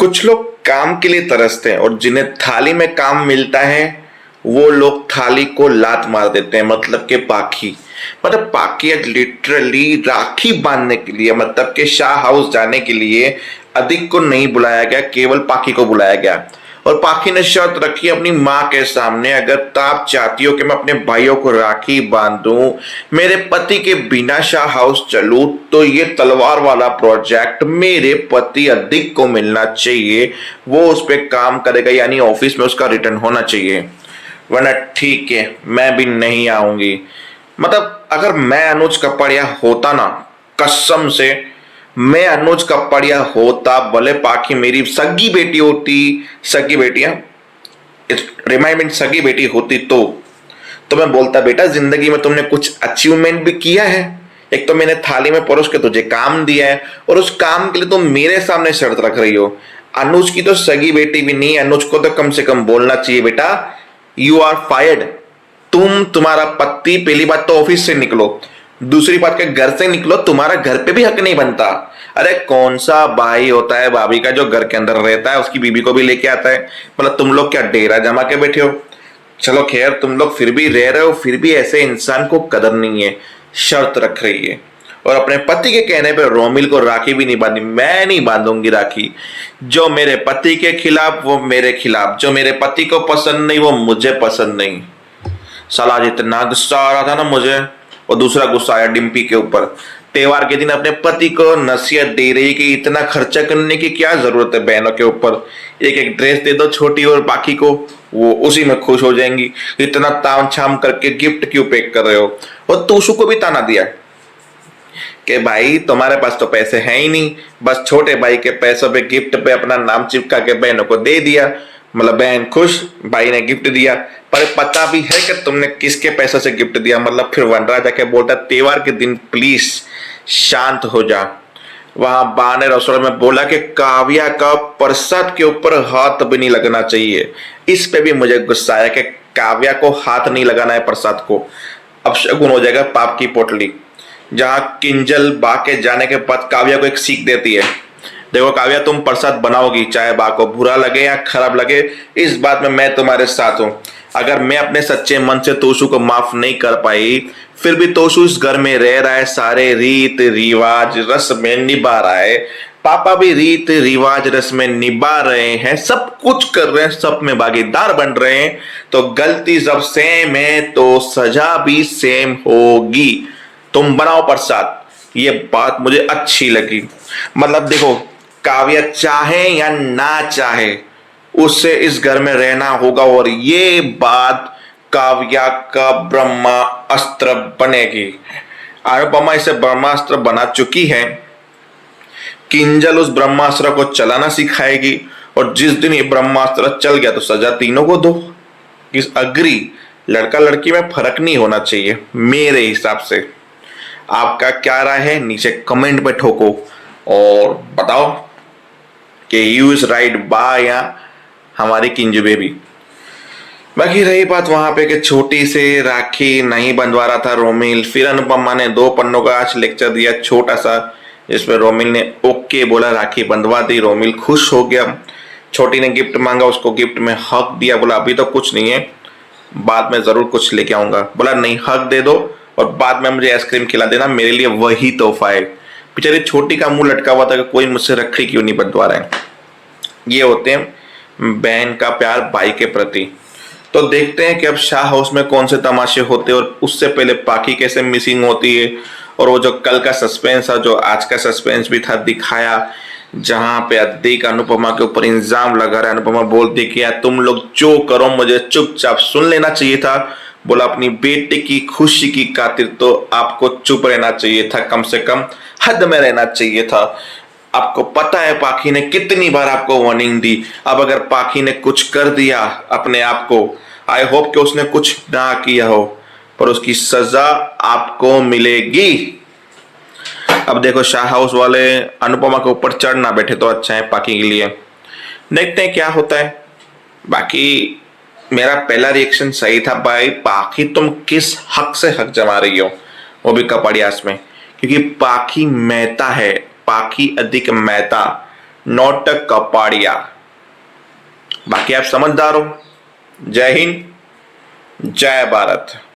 कुछ लोग काम के लिए तरसते हैं और जिन्हें थाली में काम मिलता है वो लोग थाली को लात मार देते हैं। मतलब कि पाखी लिटरली राखी बांधने के लिए, मतलब कि शाह हाउस जाने के लिए अधिक को नहीं बुलाया गया, केवल पाखी को बुलाया गया। और पाखी ने शर्त रखी अपनी माँ के सामने, अगर आप चाहती हो कि मैं अपने भाइयों को राखी बांधूं, मेरे पति के बिना शाह हाउस चलूं, तो ये तलवार वाला प्रोजेक्ट मेरे पति अधिक को मिलना चाहिए। वो उस पर काम करेगा, यानी ऑफिस में उसका रिटर्न होना चाहिए, वरना ठीक है मैं भी नहीं आऊंगी। मतलब अगर मैं अनुज कपड़िया होता ना, कसम से मैं अनुज कपड़िया होता, भले पाखी मेरी सगी बेटी होती, सगी बेटियां रिमाइंड सगी बेटी होती, तो मैं बोलता बेटा जिंदगी में तुमने कुछ अचीवमेंट भी किया है। एक तो मैंने थाली में परोस के तुझे काम दिया है और उस काम के लिए तुम मेरे सामने शर्त रख रही हो। अनुज की तो सगी बेटी भी नहीं, अनुज को तो कम से कम बोलना चाहिए बेटा यू आर फायर्ड। तुम्हारा पति, पहली बात तो ऑफिस से निकलो, दूसरी बात के घर से निकलो, तुम्हारा घर पे भी हक नहीं बनता। अरे कौन सा भाई होता है भाभी का जो घर के अंदर रहता है उसकी बीबी को भी लेके आता है? मतलब तुम लोग क्या डेरा जमा के बैठे हो? चलो खैर, तुम लोग फिर भी रह रहे हो, फिर भी ऐसे इंसान को कदर नहीं है। शर्त रख रही है और अपने पति के कहने पे रोमिल को राखी भी नहीं बांधी। मैं नहीं बांधूंगी राखी। जो मेरे पति के खिलाफ वो मेरे खिलाफ, जो मेरे पति को पसंद नहीं वो मुझे पसंद नहीं। साला आज इतना गुस्सा आ रहा था ना मुझे, और दूसरा गुस्सा आया डिम्पी के ऊपर। त्योहार के दिन अपने पति को नसीहत दे रही कि इतना खर्चा करने की क्या जरूरत है बहनों के ऊपर, एक एक ड्रेस दे दो छोटी और बाकी को वो उसी में खुश हो जाएंगी। इतना ताम छाम करके गिफ्ट क्यों पैक कर रहे हो? और तूशु को भी ताना दिया कि भाई तुम्हारे पास तो पैसे हैं ही नहीं, बस छोटे भाई के पैसों पे गिफ्ट पे अपना नाम चिपका के बहनों को दे दिया। मतलब बहन खुश, भाई ने गिफ्ट दिया, पर पता भी है कि तुमने किसके पैसों से गिफ्ट दिया। मतलब फिर वनराज जाके बोलता त्योहार के दिन प्लीज शांत हो जा। वहां बा ने रसोई में बोला कि काव्या का प्रसाद के ऊपर हाथ भी नहीं लगना चाहिए। इस पे भी मुझे गुस्सा आया कि काव्या को हाथ नहीं लगाना है प्रसाद को, अब शगुन हो जाएगा पाप की पोटली। जहां किंजल बा के जाने के बाद काव्या को एक सीख देती है, देखो काव्या तुम प्रसाद बनाओगी चाहे बा को बुरा लगे या खराब लगे, इस बात में मैं तुम्हारे साथ हूं। अगर मैं अपने सच्चे मन से तोशु को माफ नहीं कर पाई, फिर भी तोशु इस घर में रह रहा है, सारे रीत रिवाज रस्म में निभा रहा है, पापा भी रीत रिवाज रस्म में निभा रहे हैं, सब कुछ कर रहे हैं, सब में भागीदार बन रहे हैं, तो गलती जब सेम है तो सजा भी सेम होगी। तुम बनाओ प्रसाद, ये बात मुझे अच्छी लगी। मतलब देखो काव्या चाहे या ना चाहे उससे इस घर में रहना होगा, और ये बात काव्या का ब्रह्मास्त्र बनेगी। अनुपमा इसे ब्रह्मास्त्र बना चुकी है, किंजल उस ब्रह्मास्त्र को चलाना सिखाएगी, और जिस दिन ये ब्रह्मास्त्र चल गया तो सजा तीनों को दो। इस अग्री, लड़का लड़की में फर्क नहीं होना चाहिए मेरे हिसाब से। आपका क्या राय है नीचे कमेंट में ठोको और बताओ कि यू इज राइट बा या हमारी किंजू बेबी। बाकी रही बात वहां पे कि छोटी से राखी नहीं बंधवा रहा था रोमिल, फिर अनुपमा ने 2 पन्नों का आज लेक्चर दिया छोटा सा, जिसमें रोमिल ने ओके बोला, राखी बंधवा दी, रोमिल खुश हो गया। छोटी ने गिफ्ट मांगा, उसको गिफ्ट में हक दिया, बोला अभी तो कुछ नहीं है, बाद में जरूर कुछ लेके आऊंगा। बोला नहीं हक दे दो और बाद में मुझे आइसक्रीम खिला देना, मेरे लिए वही तोहफा है। बेचारी छोटी का मुंह लटका हुआ था कि कोई मुझसे रखड़ी क्यों नहीं बंधवा रहा है। ये होते हैं बहन का प्यार भाई के प्रति। तो देखते हैं कि अब शाह हाउस में कौन से तमाशे होते हैं, और उससे पहले पाखी कैसे मिसिंग होती है, और वो जो कल का सस्पेंस था, जो आज का सस्पेंस भी था दिखाया, जहां पे अधिक अनुपमा के ऊपर इल्जाम लगा रहा है। अनुपमा बोलती कि यार तुम लोग जो करो मुझे चुपचाप सुन लेना चाहिए था। बोला अपनी बेटी की खुशी की खातिर तो आपको चुप रहना चाहिए था, कम से कम हद में रहना चाहिए था। आपको पता है पाखी ने कितनी बार आपको वार्निंग दी, अब अगर पाखी ने कुछ कर दिया अपने आप को, आई होप कि उसने कुछ ना किया हो, पर उसकी सजा आपको मिलेगी। अब देखो शाह हाउस वाले अनुपमा के ऊपर चढ़ ना बैठे तो अच्छा है पाखी के लिए। देखते हैं क्या होता है। बाकी मेरा पहला रिएक्शन सही था, भाई पाखी तुम किस हक से हक जमा रही हो, वो भी कपड़ियास में, क्योंकि पाखी मेहता है, पाखी अधिक मेहता। नॉट कपाड़िया। बाकी आप समझदार हो। जय हिंद, जय भारत।